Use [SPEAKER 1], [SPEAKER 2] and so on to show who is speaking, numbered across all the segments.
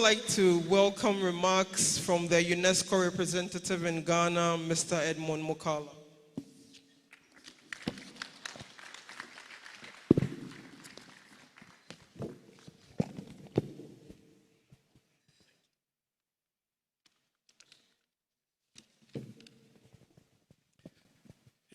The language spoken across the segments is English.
[SPEAKER 1] like to welcome remarks from the UNESCO representative in Ghana, Mr. Edmond Mukala.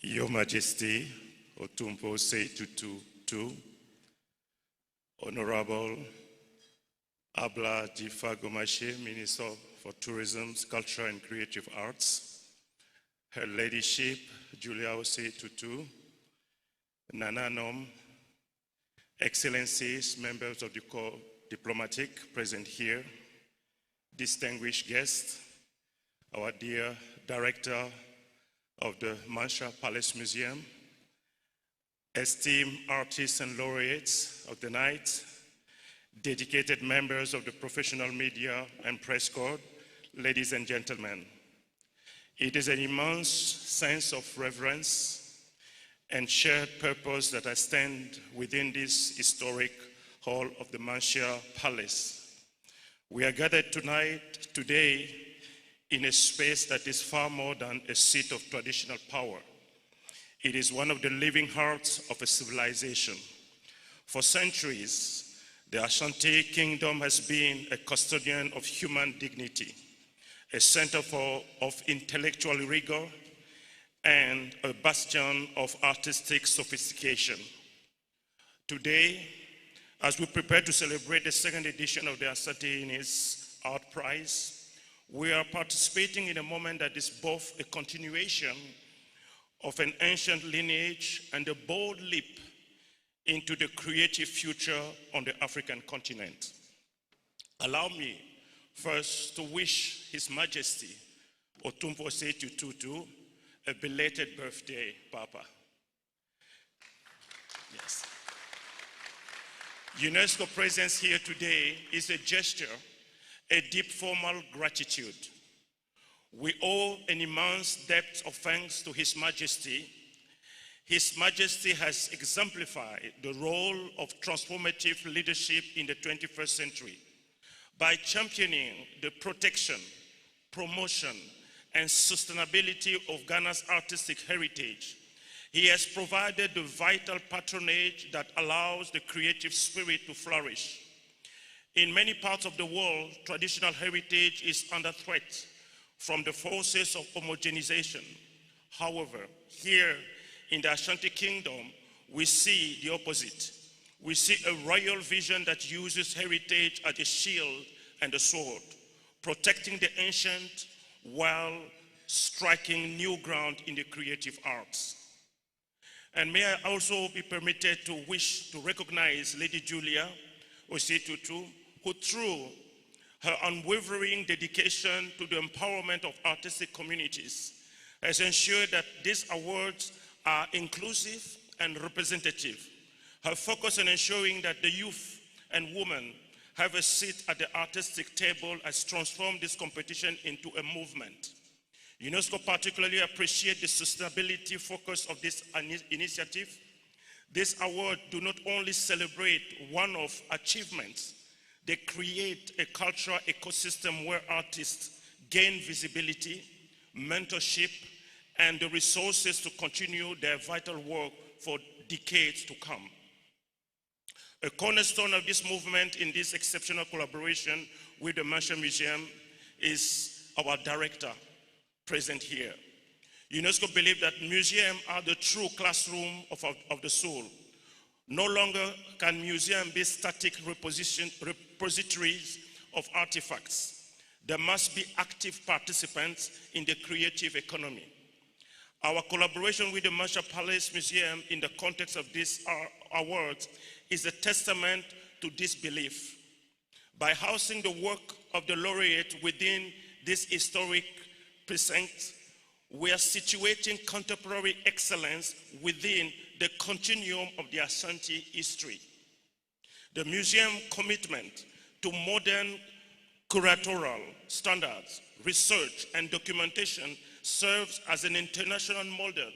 [SPEAKER 2] Your Majesty, Otumfuo Osei Tutu II, Honorable Abla Jifa-Gomache, Minister for Tourism, Culture and Creative Arts, Her Ladyship, Julia Osei Tutu, Nana Nom, Excellencies, members of the Corps Diplomatic present here, distinguished guests, our dear Director of the Mancha Palace Museum, esteemed artists and laureates of the night, dedicated members of the professional media and press corps, ladies and gentlemen. It is an immense sense of reverence and shared purpose that I stand within this historic hall of the Mancha Palace. We are gathered today, in a space that is far more than a seat of traditional power. It is one of the living hearts of a civilization. For centuries, the Ashanti Kingdom has been a custodian of human dignity, a center of intellectual rigor, and a bastion of artistic sophistication. Today, as we prepare to celebrate the second edition of the Asante Innis Art Prize, we are participating in a moment that is both a continuation of an ancient lineage and a bold leap into the creative future on the African continent. Allow me first to wish His Majesty Otumfuo Osei Tutu II a belated birthday, Papa. Yes. UNESCO presence here today is a gesture, a deep formal gratitude. We owe an immense debt of thanks to His Majesty. His Majesty has exemplified the role of transformative leadership in the 21st century by championing the protection, promotion, and sustainability of Ghana's artistic heritage. He has provided the vital patronage that allows the creative spirit to flourish. In many parts of the world, traditional heritage is under threat from the forces of homogenization. However, here in the Ashanti Kingdom, we see the opposite. We see a royal vision that uses heritage as a shield and a sword, protecting the ancient while striking new ground in the creative arts. And may I also be permitted to recognize Lady Julia Osei Tutu, who through her unwavering dedication to the empowerment of artistic communities has ensured that these awards are inclusive and representative. Her focus on ensuring that the youth and women have a seat at the artistic table has transformed this competition into a movement. UNESCO particularly appreciates the sustainability focus of this initiative. This award do not only celebrate one-off achievements, they create a cultural ecosystem where artists gain visibility, mentorship, and the resources to continue their vital work for decades to come. A cornerstone of this movement in this exceptional collaboration with the Mancha Museum is our director present here. UNESCO believes that museums are the true classroom of the soul. No longer can museums be static repositories of artifacts. There must be active participants in the creative economy. Our collaboration with the Mancha Palace Museum in the context of this awards is a testament to this belief. By housing the work of the laureate within this historic precinct, we are situating contemporary excellence within the continuum of the Ashanti history. The museum's commitment to modern curatorial standards, research, and documentation serves as an international model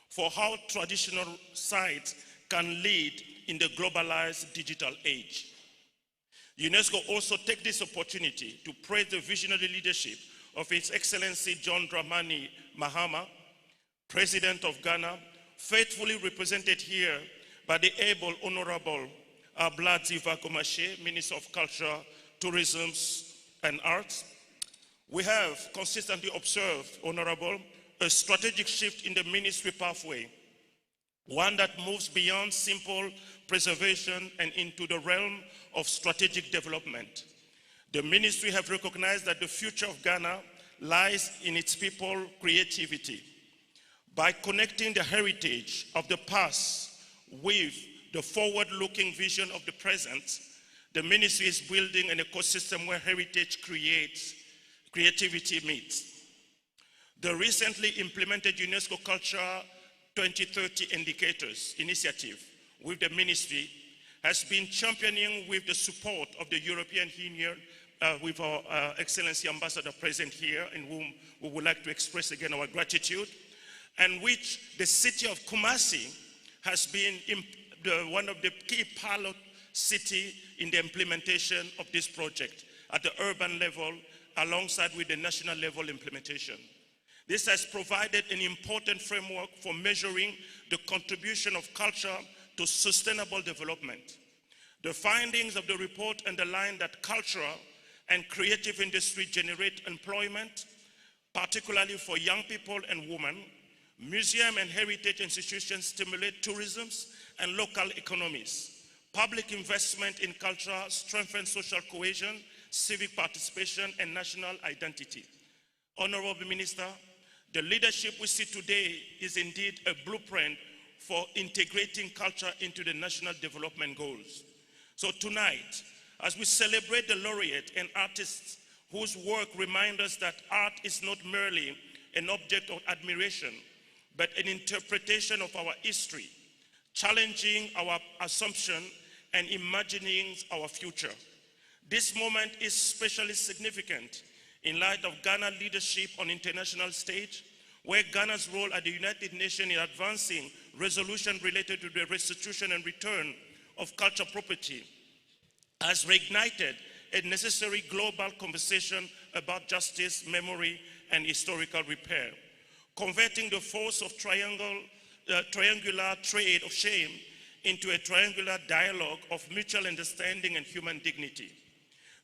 [SPEAKER 2] for how traditional sites can lead in the globalized digital age. UNESCO also take this opportunity to praise the visionary leadership of His Excellency John Dramani Mahama, President of Ghana, faithfully represented here by the able Honorable Abladzi Vakomache, Minister of Culture, Tourism and Arts. We have consistently observed, Honorable, a strategic shift in the ministry pathway, one that moves beyond simple preservation and into the realm of strategic development. The ministry have recognized that the future of Ghana lies in its people creativity. By connecting the heritage of the past with the forward-looking vision of the present, the ministry is building an ecosystem where heritage creates, creativity meets. The recently implemented UNESCO Culture 2030 Indicators initiative with the ministry has been championing with the support of the European Union, with our Excellency Ambassador present here, in whom we would like to express again our gratitude, and which the city of Kumasi has been one of the key pilot city in the implementation of this project at the urban level alongside with the national level implementation. This has provided an important framework for measuring the contribution of culture to sustainable development. The findings of the report underline that cultural and creative industry generate employment, particularly for young people and women. Museum and heritage institutions stimulate tourism and local economies. Public investment in culture strengthens social cohesion, civic participation, and national identity. Honorable Minister, the leadership we see today is indeed a blueprint for integrating culture into the national development goals. So tonight, as we celebrate the laureate and artists whose work reminds us that art is not merely an object of admiration, but an interpretation of our history, challenging our assumption and imagining our future. This moment is especially significant in light of Ghana's leadership on international stage, where Ghana's role at the United Nations in advancing resolution related to the restitution and return of cultural property has reignited a necessary global conversation about justice, memory, and historical repair, converting the force of triangular trade of shame into a triangular dialogue of mutual understanding and human dignity.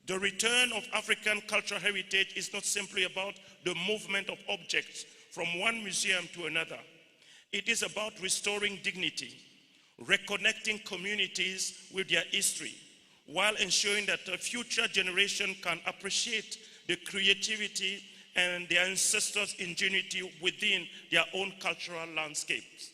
[SPEAKER 2] The return of African cultural heritage is not simply about the movement of objects from one museum to another. It is about restoring dignity, reconnecting communities with their history, while ensuring that a future generation can appreciate the creativity and their ancestors' ingenuity within their own cultural landscapes.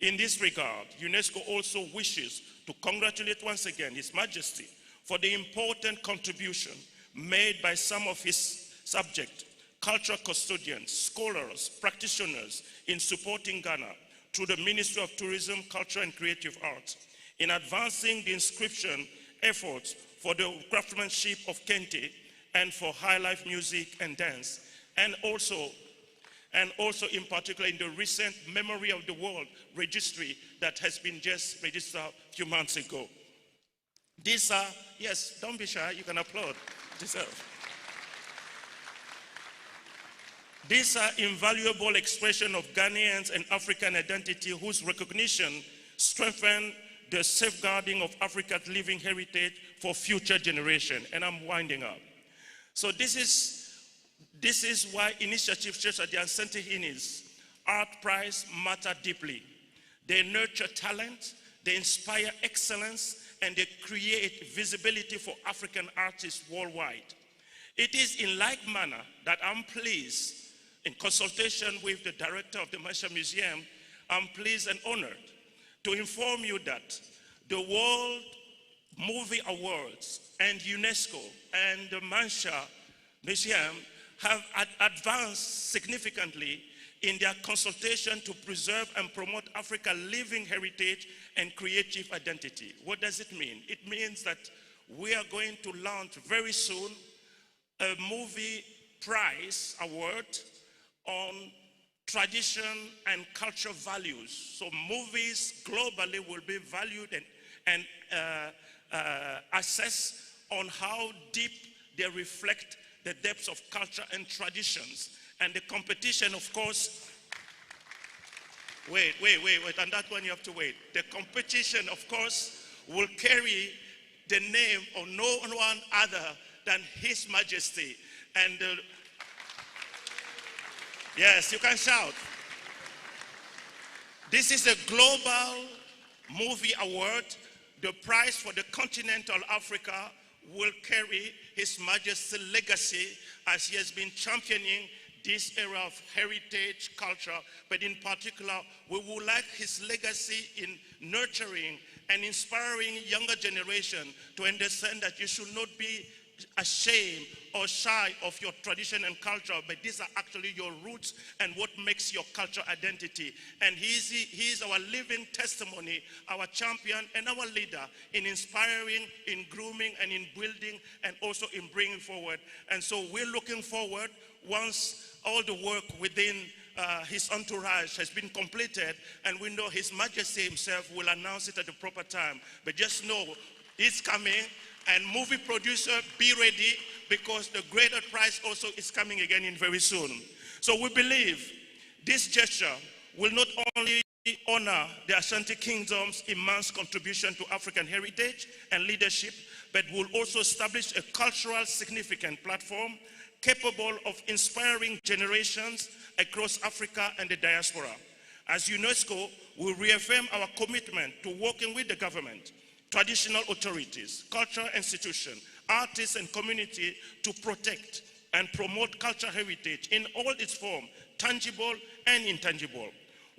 [SPEAKER 2] In this regard, UNESCO also wishes to congratulate once again His Majesty for the important contribution made by some of his subjects, cultural custodians, scholars, practitioners in supporting Ghana through the Ministry of Tourism, Culture and Creative Arts in advancing the inscription efforts for the craftsmanship of Kente and for high life music and dance, and also in particular in the recent Memory of the World registry that has been just registered a few months ago. These are, yes, don't be shy, you can applaud. These are invaluable expressions of Ghanaians and African identity whose recognition strengthens the safeguarding of Africa's living heritage for future generations. And I'm winding up. So this is why initiatives such as the Asante Henny's Art Prize matter deeply. They nurture talent, they inspire excellence, and they create visibility for African artists worldwide. It is in like manner that I'm pleased, in consultation with the director of the Marshall Museum, I'm pleased and honored to inform you that the World Movie Awards and UNESCO and the Marshall Museum have advanced significantly in their consultation to preserve and promote Africa's living heritage and creative identity. What does it mean? It means that we are going to launch very soon a movie prize award on tradition and cultural values. So movies globally will be valued and assessed on how deep they reflect the depths of culture and traditions. And the competition, of course, wait, on that one you have to wait. The competition, of course, will carry the name of no one other than His Majesty. And yes, you can shout. This is a global movie award. The prize for the continental Africa will carry His Majesty's legacy as he has been championing this era of heritage culture, but in particular, we would like his legacy in nurturing and inspiring younger generation to understand that you should not be ashamed or shy of your tradition and culture, but these are actually your roots and what makes your culture identity. And he is our living testimony, our champion and our leader in inspiring, in grooming, and in building, and also in bringing forward. And so we're looking forward, once all the work within his entourage has been completed, and we know His Majesty himself will announce it at the proper time. But just know it's coming, and movie producer, be ready, because the greater prize also is coming again in very soon. So we believe this gesture will not only honor the Ashanti Kingdom's immense contribution to African heritage and leadership, but will also establish a cultural significant platform capable of inspiring generations across Africa and the diaspora. As UNESCO, we reaffirm our commitment to working with the government, traditional authorities, cultural institutions, artists, and community to protect and promote cultural heritage in all its forms, tangible and intangible.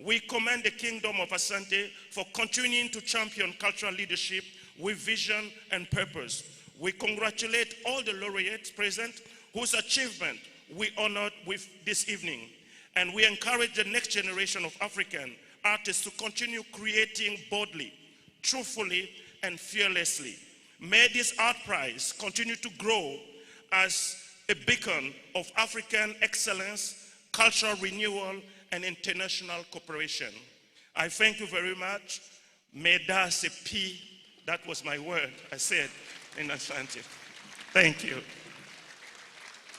[SPEAKER 2] We commend the Kingdom of Asante for continuing to champion cultural leadership with vision and purpose. We congratulate all the laureates present whose achievement we honored with this evening. And we encourage the next generation of African artists to continue creating boldly, truthfully, and fearlessly. May this art prize continue to grow as a beacon of African excellence, cultural renewal, and international cooperation. I thank you very much. Meda Sepi, that was my word I said in Ashanti. Thank you.